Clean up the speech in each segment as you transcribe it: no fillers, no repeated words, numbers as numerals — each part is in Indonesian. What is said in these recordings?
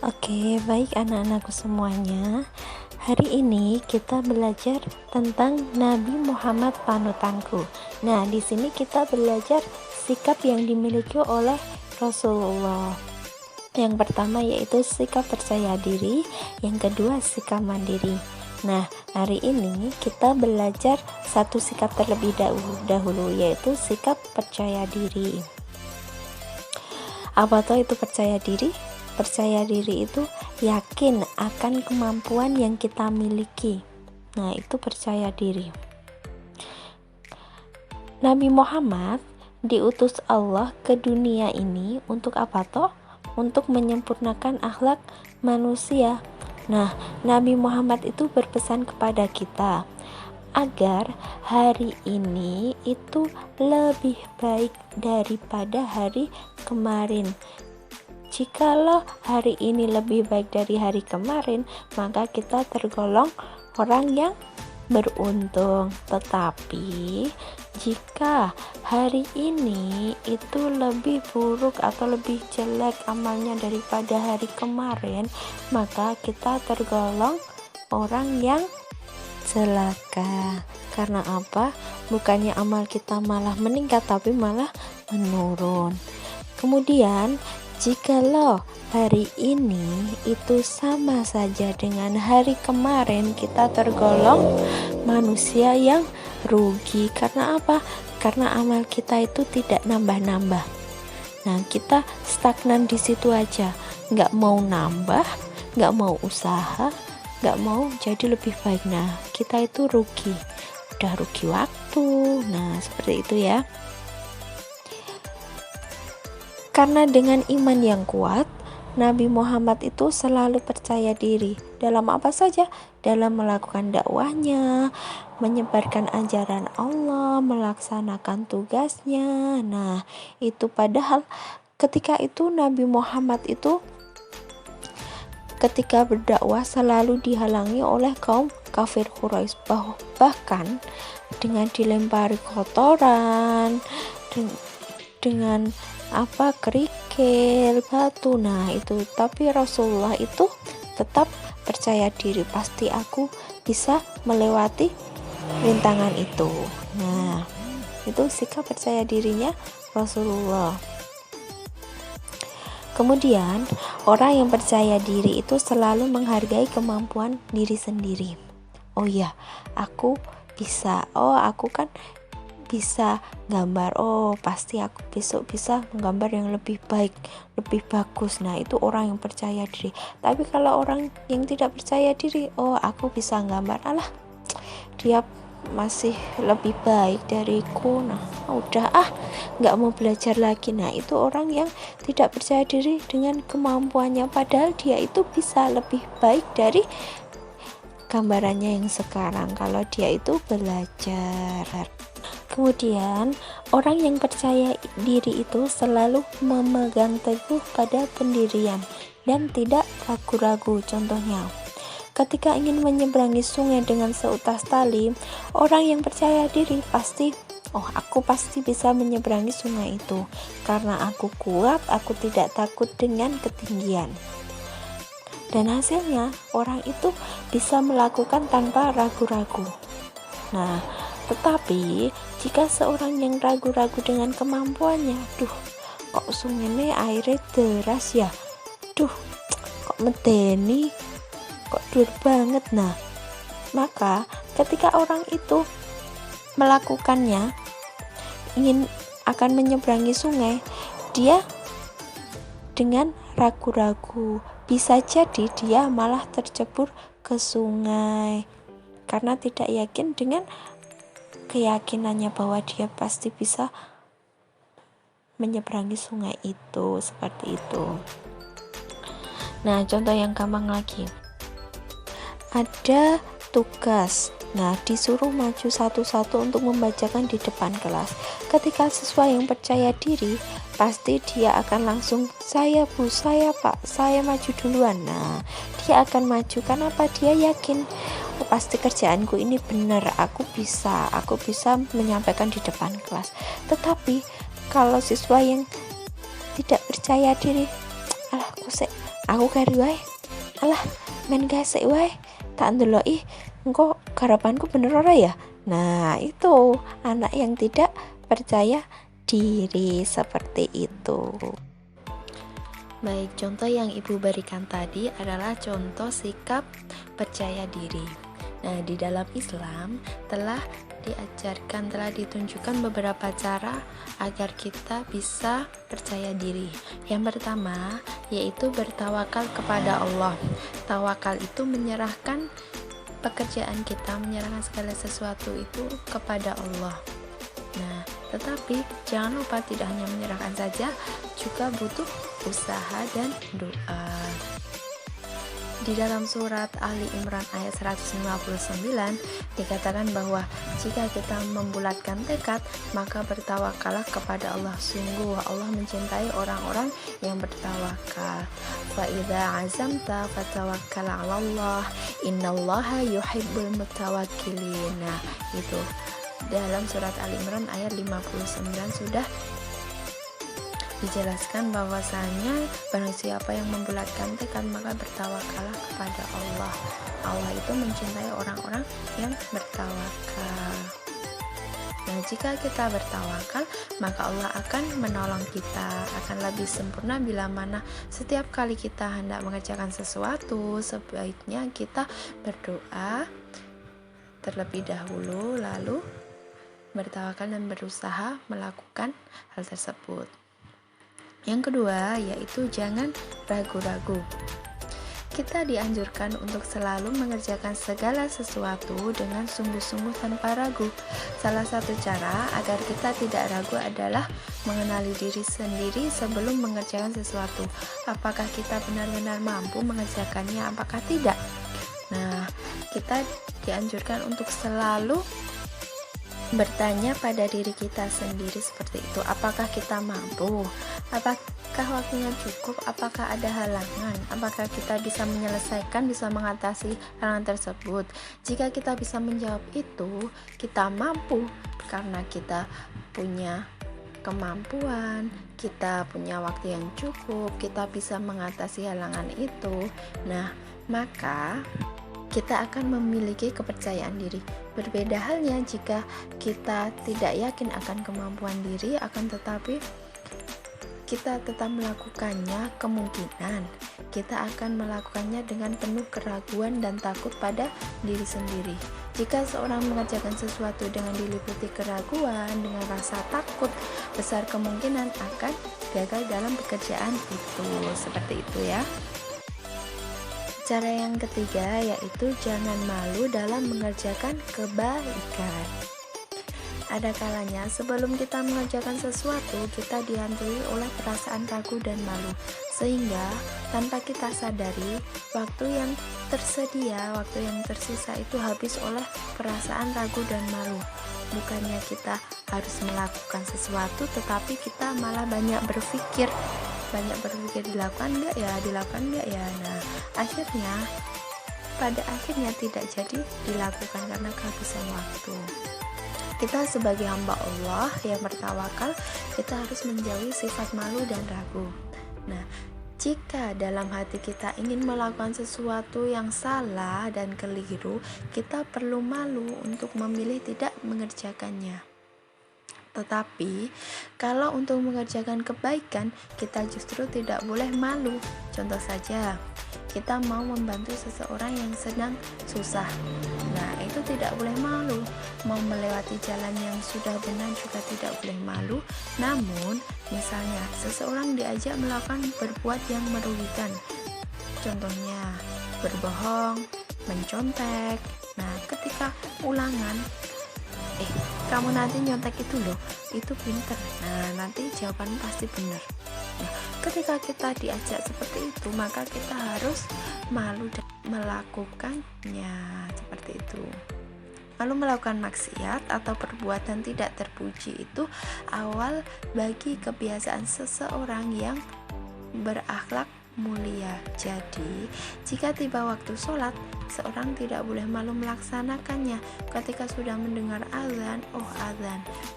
Oke, baik anak-anakku semuanya. Hari ini kita belajar tentang Nabi Muhammad panutanku. Nah, di sini kita belajar sikap yang dimiliki oleh Rasulullah. Yang pertama yaitu sikap percaya diri, yang kedua sikap mandiri. Nah, hari ini kita belajar satu sikap terlebih dahulu yaitu sikap percaya diri. Apa tuh itu percaya diri? Percaya diri itu yakin akan kemampuan yang kita miliki. Nah, itu percaya diri. Nabi Muhammad diutus Allah ke dunia ini untuk apa toh? Untuk menyempurnakan akhlak manusia. Nah, Nabi Muhammad itu berpesan kepada kita agar hari ini itu lebih baik daripada hari kemarin. Jikalau hari ini lebih baik dari hari kemarin, maka kita tergolong orang yang beruntung. Tetapi jika hari ini itu lebih buruk atau lebih jelek amalnya daripada hari kemarin, maka kita tergolong orang yang celaka. Karena apa? Bukannya amal kita malah meningkat, tapi malah menurun. Kemudian jikalau hari ini itu sama saja dengan hari kemarin, kita tergolong manusia yang rugi. Karena apa? Karena amal kita itu tidak nambah-nambah. Nah, kita stagnan di situ aja, nggak mau nambah, nggak mau usaha, nggak mau jadi lebih baik. Nah, kita itu rugi, udah rugi waktu. Nah, seperti itu ya. Karena dengan iman yang kuat, Nabi Muhammad itu selalu percaya diri dalam apa saja, dalam melakukan dakwahnya, menyebarkan ajaran Allah, melaksanakan tugasnya. Nah, itu padahal ketika itu Nabi Muhammad itu ketika berdakwah selalu dihalangi oleh kaum kafir Quraisy, bahkan dengan dilempari kotoran, dengan kerikil, batu. Nah, itu tapi Rasulullah itu tetap percaya diri, pasti aku bisa melewati rintangan itu. Nah, itu sikap percaya dirinya Rasulullah. Kemudian, orang yang percaya diri itu selalu menghargai kemampuan diri sendiri. Oh iya, aku bisa. Oh, aku kan bisa gambar. Oh, pasti aku besok bisa menggambar yang lebih baik, lebih bagus. Nah, itu orang yang percaya diri. Tapi kalau orang yang tidak percaya diri, oh, aku bisa gambar, alah, dia masih lebih baik dariku. Nah, udah nggak mau belajar lagi. Nah, itu orang yang tidak percaya diri dengan kemampuannya, padahal dia itu bisa lebih baik dari gambarannya yang sekarang kalau dia itu belajar. Kemudian, orang yang percaya diri itu selalu memegang teguh pada pendirian dan tidak ragu-ragu. Contohnya, ketika ingin menyeberangi sungai dengan seutas tali, orang yang percaya diri pasti, aku pasti bisa menyeberangi sungai itu karena aku kuat, aku tidak takut dengan ketinggian. Dan hasilnya, orang itu bisa melakukan tanpa ragu-ragu. Nah, tetapi jika seorang yang ragu-ragu dengan kemampuannya, kok sungai ini airnya deras ya, kok medeni, kok dur banget. Nah, maka ketika orang itu melakukannya, ingin akan menyeberangi sungai, dia dengan ragu-ragu, bisa jadi dia malah tercebur ke sungai karena tidak yakin dengan keyakinannya bahwa dia pasti bisa menyeberangi sungai itu. Seperti itu. Nah, contoh yang gampang lagi, ada tugas. Nah, disuruh maju satu-satu untuk membacakan di depan kelas. Ketika siswa yang percaya diri, pasti dia akan langsung, saya bu, saya pak, saya maju duluan. Nah, dia akan maju karena apa? Dia yakin, pasti kerjaanku ini benar, aku bisa menyampaikan di depan kelas. Tetapi kalau siswa yang tidak percaya diri, aku kari wae, alah men gasek wae, tak ndeloki engko garapanku bener ora ya. Nah itu anak yang tidak percaya diri seperti itu. Baik, contoh yang ibu berikan tadi adalah contoh sikap percaya diri. Nah, di dalam Islam telah diajarkan, telah ditunjukkan beberapa cara agar kita bisa percaya diri. Yang pertama yaitu bertawakal kepada Allah. Tawakal itu menyerahkan pekerjaan kita, menyerahkan segala sesuatu itu kepada Allah. Nah, tetapi jangan lupa tidak hanya menyerahkan saja, juga butuh usaha dan doa. Di dalam surat Ali Imran ayat 159 dikatakan bahwa jika kita membulatkan tekad, maka bertawakallah kepada Allah. Sungguh Allah mencintai orang-orang yang bertawakal. Fa idza azamta fatawakkal 'ala Allah, innallaha yuhibbul mutawakkilin. Nah, itu dalam surat Ali Imran ayat 59 sudah dijelaskan bahwasanya barang siapa yang membulatkan tekad maka bertawakallah kepada Allah. Allah itu mencintai orang-orang yang bertawakal. Nah, jika kita bertawakal, maka Allah akan menolong kita, akan lebih sempurna bila mana setiap kali kita hendak mengerjakan sesuatu, sebaiknya kita berdoa terlebih dahulu, lalu bertawakal dan berusaha melakukan hal tersebut. Yang kedua yaitu jangan ragu-ragu. Kita dianjurkan untuk selalu mengerjakan segala sesuatu dengan sungguh-sungguh tanpa ragu. Salah satu cara agar kita tidak ragu adalah mengenali diri sendiri sebelum mengerjakan sesuatu. Apakah kita benar-benar mampu mengerjakannya, apakah tidak? Nah, kita dianjurkan untuk selalu bertanya pada diri kita sendiri seperti itu. Apakah kita mampu? Apakah waktunya cukup? Apakah ada halangan? Apakah kita bisa menyelesaikan, bisa mengatasi halangan tersebut? Jika kita bisa menjawab itu, kita mampu karena kita punya kemampuan, kita punya waktu yang cukup, kita bisa mengatasi halangan itu. Nah, maka kita akan memiliki kepercayaan diri. Berbeda halnya jika kita tidak yakin akan kemampuan diri, akan tetapi kita tetap melakukannya, kemungkinan kita akan melakukannya dengan penuh keraguan dan takut pada diri sendiri. Jika seorang mengerjakan sesuatu dengan diliputi keraguan, dengan rasa takut, besar kemungkinan akan gagal dalam pekerjaan itu. Seperti itu ya. Cara yang ketiga yaitu jangan malu dalam mengerjakan kebaikan. Ada kalanya sebelum kita mengerjakan sesuatu, kita dihantui oleh perasaan ragu dan malu, sehingga tanpa kita sadari, waktu yang tersedia, waktu yang tersisa itu habis oleh perasaan ragu dan malu. Bukannya kita harus melakukan sesuatu, tetapi kita malah banyak berpikir dilakukan nggak ya. Nah, pada akhirnya tidak jadi dilakukan karena kehabisan waktu. Kita sebagai hamba Allah yang bertawakal, kita harus menjauhi sifat malu dan ragu. Nah, jika dalam hati kita ingin melakukan sesuatu yang salah dan keliru, kita perlu malu untuk memilih tidak mengerjakannya. Tetapi kalau untuk mengerjakan kebaikan, kita justru tidak boleh malu. Contoh saja, kita mau membantu seseorang yang sedang susah. Nah, itu tidak boleh malu. Mau melewati jalan yang sudah benar juga tidak boleh malu. Namun, misalnya seseorang diajak melakukan berbuat yang merugikan. Contohnya, berbohong, mencontek. Nah, ketika ulangan, kamu nanti nyontek itu loh, itu pinter. Nah, nanti jawaban pasti benar. Nah, ketika kita diajak seperti itu, maka kita harus malu dan melakukannya seperti itu. Lalu melakukan maksiat atau perbuatan tidak terpuji itu awal bagi kebiasaan seseorang yang berakhlak mulia. Jadi, jika tiba waktu sholat, seorang tidak boleh malu melaksanakannya. Ketika sudah mendengar azan,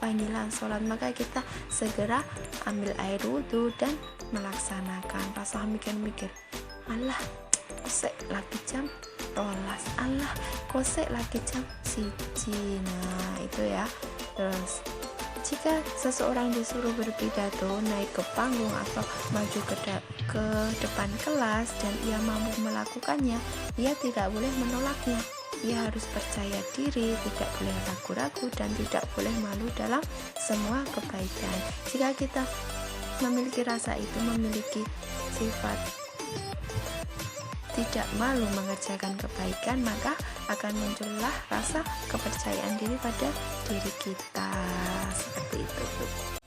panggilan sholat, maka kita segera ambil air wudhu dan melaksanakan. Pas mikir-mikir, alah kosek lagi jam rolas, alah kosek lagi jam siji. Nah itu ya. Terus jika seseorang disuruh berpidato, naik ke panggung atau maju ke depan kelas dan ia mampu melakukannya, ia tidak boleh menolaknya. Ia harus percaya diri, tidak boleh ragu-ragu, dan tidak boleh malu dalam semua kebaikan. Jika kita memiliki rasa itu, memiliki sifat tidak malu mengerjakan kebaikan, maka akan muncullah rasa kepercayaan diri pada diri kita. Seperti itu, Bu.